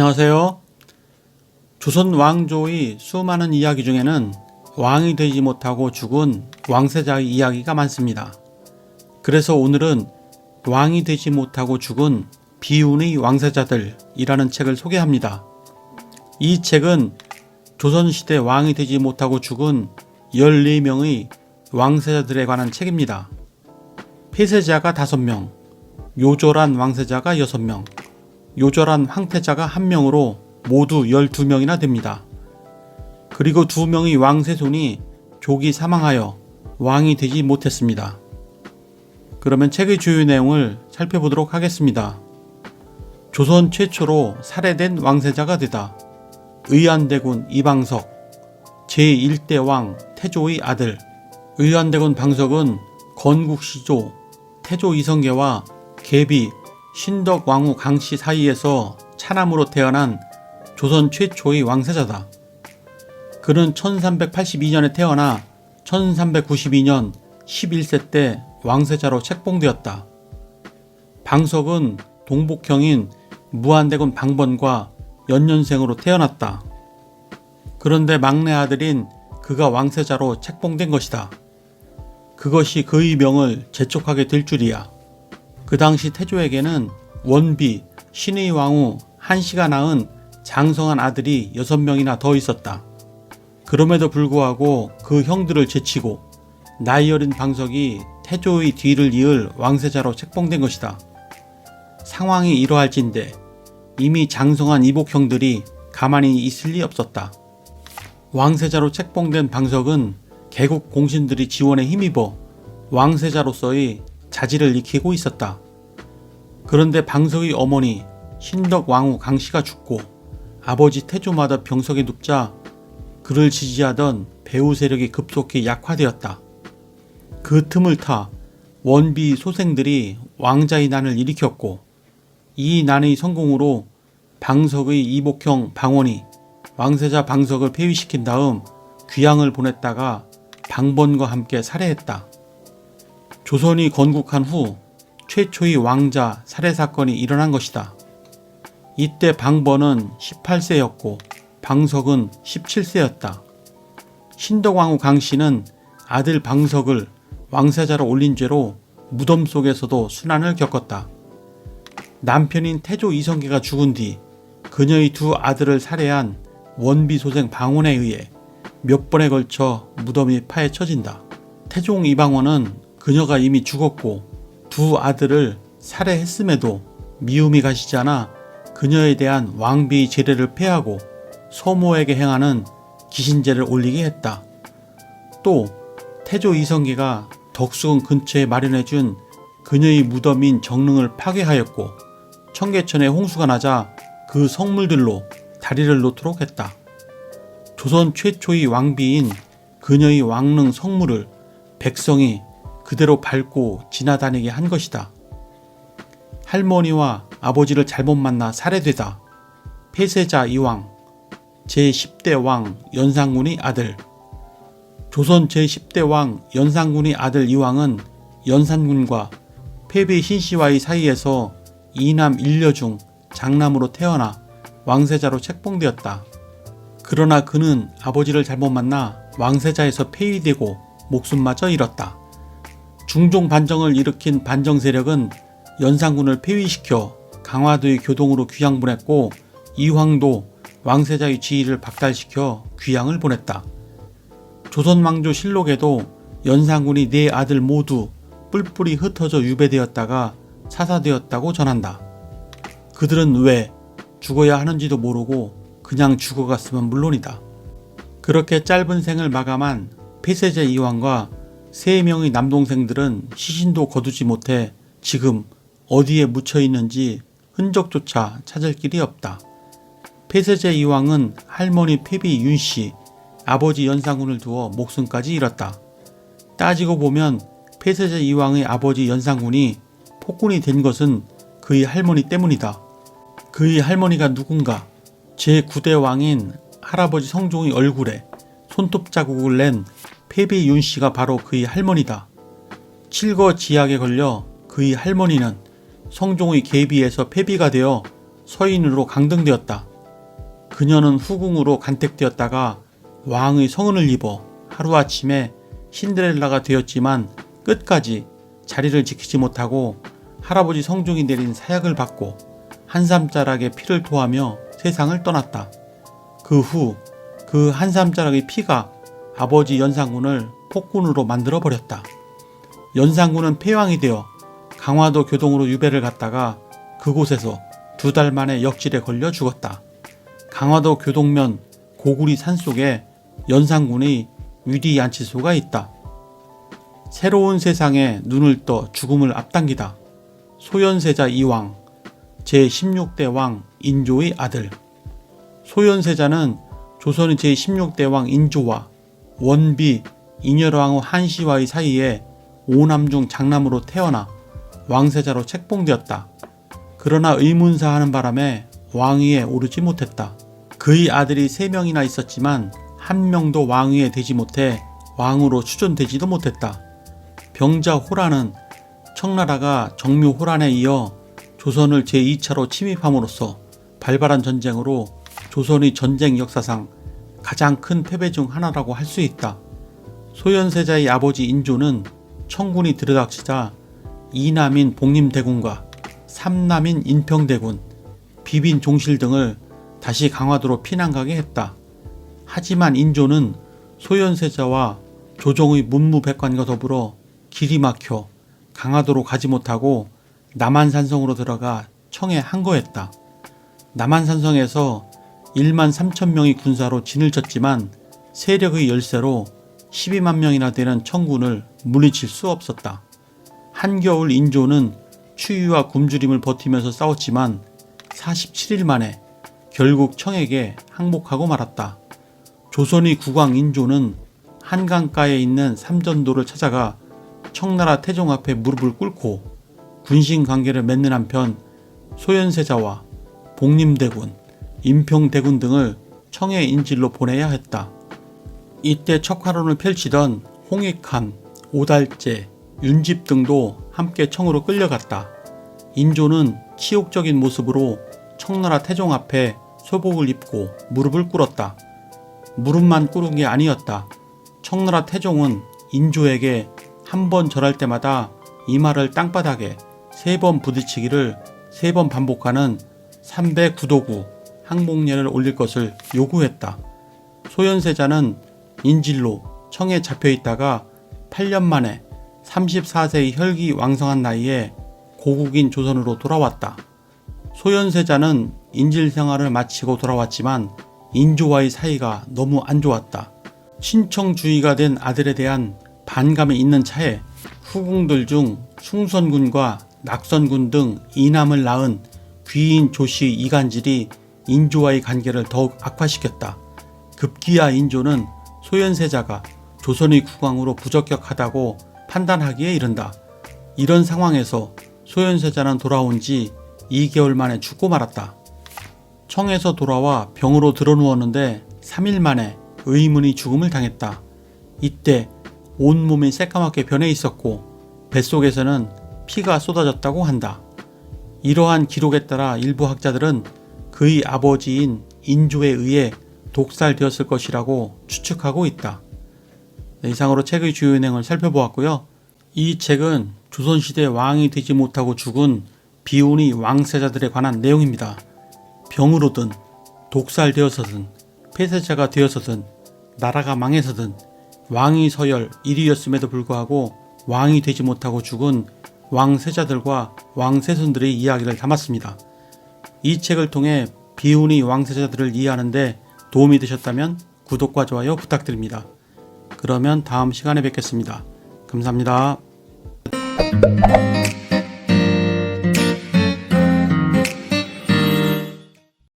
안녕하세요. 조선 왕조의 수많은 이야기 중에는 왕이 되지 못하고 죽은 왕세자의 이야기가 많습니다. 그래서 오늘은 왕이 되지 못하고 죽은 비운의 왕세자들이라는 책을 소개합니다. 이 책은 조선시대 왕이 되지 못하고 죽은 14명의 왕세자들에 관한 책입니다. 폐세자가 5명, 요절한 왕세자가 6명, 요절한 황태자가 1명으로 모두 12명이나 됩니다. 그리고 2명의 왕세손이 조기 사망하여 왕이 되지 못했습니다. 그러면 책의 주요 내용을 살펴보도록 하겠습니다. 조선 최초로 살해된 왕세자가 되다. 의안대군 이방석, 제1대 왕 태조의 아들. 의안대군 방석은 건국시조 태조 이성계와 계비 신덕왕후 강씨 사이에서 차남으로 태어난 조선 최초의 왕세자다. 그는 1382년에 태어나 1392년 11세 때 왕세자로 책봉되었다. 방석은 동복형인 무안대군 방번과 연년생으로 태어났다. 그런데 막내 아들인 그가 왕세자로 책봉된 것이다. 그것이 그의 명을 재촉하게 될 줄이야. 그 당시 태조에게는 원비, 신의 왕후 한씨가 낳은 장성한 아들이 6명이나 더 있었다. 그럼에도 불구하고 그 형들을 제치고 나이 어린 방석이 태조의 뒤를 이을 왕세자로 책봉된 것이다. 상황이 이러할진대 이미 장성한 이복형들이 가만히 있을 리 없었다. 왕세자로 책봉된 방석은 개국 공신들의 지원에 힘입어 왕세자로서의 자질을 익히고 있었다. 그런데 방석의 어머니 신덕왕후 강씨가 죽고 아버지 태조마다 병석에 눕자 그를 지지하던 배후 세력이 급속히 약화되었다. 그 틈을 타 원비 소생들이 왕자의 난을 일으켰고 이 난의 성공으로 방석의 이복형 방원이 왕세자 방석을 폐위시킨 다음 귀양을 보냈다가 방번과 함께 살해했다. 조선이 건국한 후 최초의 왕자 살해 사건이 일어난 것이다. 이때 방번은 18세였고 방석은 17세였다. 신덕왕후 강씨는 아들 방석을 왕세자로 올린 죄로 무덤 속에서도 순환을 겪었다. 남편인 태조 이성계가 죽은 뒤 그녀의 2 아들을 살해한 원비소생 방원에 의해 몇 번에 걸쳐 무덤이 파헤쳐진다. 태종 이방원은 그녀가 이미 죽었고 2 아들을 살해했음에도 미움이 가시지 않아 그녀에 대한 왕비의 제례를 폐하고 소모에게 행하는 기신제를 올리게 했다. 또 태조 이성계가 덕수궁 근처에 마련해준 그녀의 무덤인 정릉을 파괴하였고 청계천에 홍수가 나자 그 성물들로 다리를 놓도록 했다. 조선 최초의 왕비인 그녀의 왕릉 성물을 백성이 그대로 밟고 지나다니게 한 것이다. 할머니와 아버지를 잘못 만나 살해되다. 폐세자 이왕, 제10대 왕 연산군의 아들. 조선 제10대 왕 연산군의 아들 이왕은 연산군과 폐비 신씨와의 사이에서 이남 일녀 중 장남으로 태어나 왕세자로 책봉되었다. 그러나 그는 아버지를 잘못 만나 왕세자에서 폐위되고 목숨마저 잃었다. 중종 반정을 일으킨 반정 세력은 연산군을 폐위시켜 강화도의 교동으로 귀양 보냈고 이황도 왕세자의 지위를 박탈시켜 귀양을 보냈다. 조선왕조 실록에도 연산군이 4 아들 모두 뿔뿔이 흩어져 유배되었다가 사사되었다고 전한다. 그들은 왜 죽어야 하는지도 모르고 그냥 죽어갔으면 물론이다. 그렇게 짧은 생을 마감한 폐세제 이왕과 3명의 남동생들은 시신도 거두지 못해 지금 어디에 묻혀 있는지 흔적조차 찾을 길이 없다. 폐세제 이왕은 할머니 폐비 윤씨, 아버지 연산군을 두어 목숨까지 잃었다. 따지고 보면 폐세제 이왕의 아버지 연산군이 폭군이 된 것은 그의 할머니 때문이다. 그의 할머니가 누군가? 제9대 왕인 할아버지 성종의 얼굴에 손톱 자국을 낸 폐비 윤씨가 바로 그의 할머니다. 칠거지약에 걸려 그의 할머니는 성종의 계비에서 폐비가 되어 서인으로 강등되었다. 그녀는 후궁으로 간택되었다가 왕의 성은을 입어 하루아침에 신데렐라가 되었지만 끝까지 자리를 지키지 못하고 할아버지 성종이 내린 사약을 받고 한삼자락의 피를 토하며 세상을 떠났다. 그 후 그 한삼자락의 피가 아버지 연산군을 폭군으로 만들어 버렸다. 연산군은 패왕이 되어 강화도 교동으로 유배를 갔다가 그곳에서 2달 만에 역질에 걸려 죽었다. 강화도 교동면 고구리 산속에 연산군의 위리 안치소가 있다. 새로운 세상에 눈을 떠 죽음을 앞당기다. 소현세자 이왕, 제16대 왕 인조의 아들. 소현세자는 조선의 제16대 왕 인조와 원비 인열왕후 한시와의 사이에 오남 중 장남으로 태어나 왕세자로 책봉되었다. 그러나 의문사하는 바람에 왕위에 오르지 못했다. 그의 아들이 3명이나 있었지만 한 명도 왕위에 되지 못해 왕으로 추존되지도 못했다. 병자 호란은 청나라가 정묘 호란에 이어 조선을 제2차로 침입함으로써 발발한 전쟁으로 조선의 전쟁 역사상 가장 큰 패배 중 하나라고 할 수 있다. 소현세자의 아버지 인조는 청군이 들여닥치자 2남인 복림대군과 3남인 인평대군, 비빈종실 등을 다시 강화도로 피난가게 했다. 하지만 인조는 소현세자와 조정의 문무백관과 더불어 길이 막혀 강화도로 가지 못하고 남한산성으로 들어가 청에 항거했다. 남한산성에서 1만 3천 명의 군사로 진을 쳤지만 세력의 열세로 12만 명이나 되는 청군을 물리칠 수 없었다. 한겨울 인조는 추위와 굶주림을 버티면서 싸웠지만 47일 만에 결국 청에게 항복하고 말았다. 조선의 국왕 인조는 한강가에 있는 삼전도를 찾아가 청나라 태종 앞에 무릎을 꿇고 군신 관계를 맺는 한편 소현세자와 복림대군, 인평대군 등을 청의 인질로 보내야 했다. 이때 척화론을 펼치던 홍익한, 오달제, 윤집 등도 함께 청으로 끌려갔다. 인조는 치욕적인 모습으로 청나라 태종 앞에 소복을 입고 무릎을 꿇었다. 무릎만 꿇은 게 아니었다. 청나라 태종은 인조에게 한 번 절할 때마다 이마를 땅바닥에 3번 부딪히기를 3번 반복하는 309도구 항복례를 올릴 것을 요구했다. 소현세자는 인질로 청에 잡혀 있다가 8년 만에 34세의 혈기왕성한 나이에 고국인 조선으로 돌아왔다. 소현세자는 인질 생활을 마치고 돌아왔지만 인조와의 사이가 너무 안 좋았다. 신청주의가 된 아들에 대한 반감이 있는 차에 후궁들 중 숭선군과 낙선군 등 이남을 낳은 귀인 조씨의 이간질이 인조와의 관계를 더욱 악화시켰다. 급기야 인조는 소현세자가 조선의 국왕으로 부적격하다고 판단하기에 이른다. 이런 상황에서 소현세자는 돌아온 지 2개월 만에 죽고 말았다. 청에서 돌아와 병으로 드러누웠는데 3일 만에 의문의 죽음을 당했다. 이때 온몸이 새까맣게 변해 있었고 뱃속에서는 피가 쏟아졌다고 한다. 이러한 기록에 따라 일부 학자들은 그의 아버지인 인조에 의해 독살되었을 것이라고 추측하고 있다. 이상으로 책의 주요 내용을 살펴보았고요. 이 책은 조선시대 왕이 되지 못하고 죽은 비운의 왕세자들에 관한 내용입니다. 병으로든 독살되어서든 폐쇄자가 되어서든 나라가 망해서든 왕이 서열 1위였음에도 불구하고 왕이 되지 못하고 죽은 왕세자들과 왕세손들의 이야기를 담았습니다. 이 책을 통해 비운의 왕세자들을 이해하는 데 도움이 되셨다면 구독과 좋아요 부탁드립니다. 그러면 다음 시간에 뵙겠습니다. 감사합니다.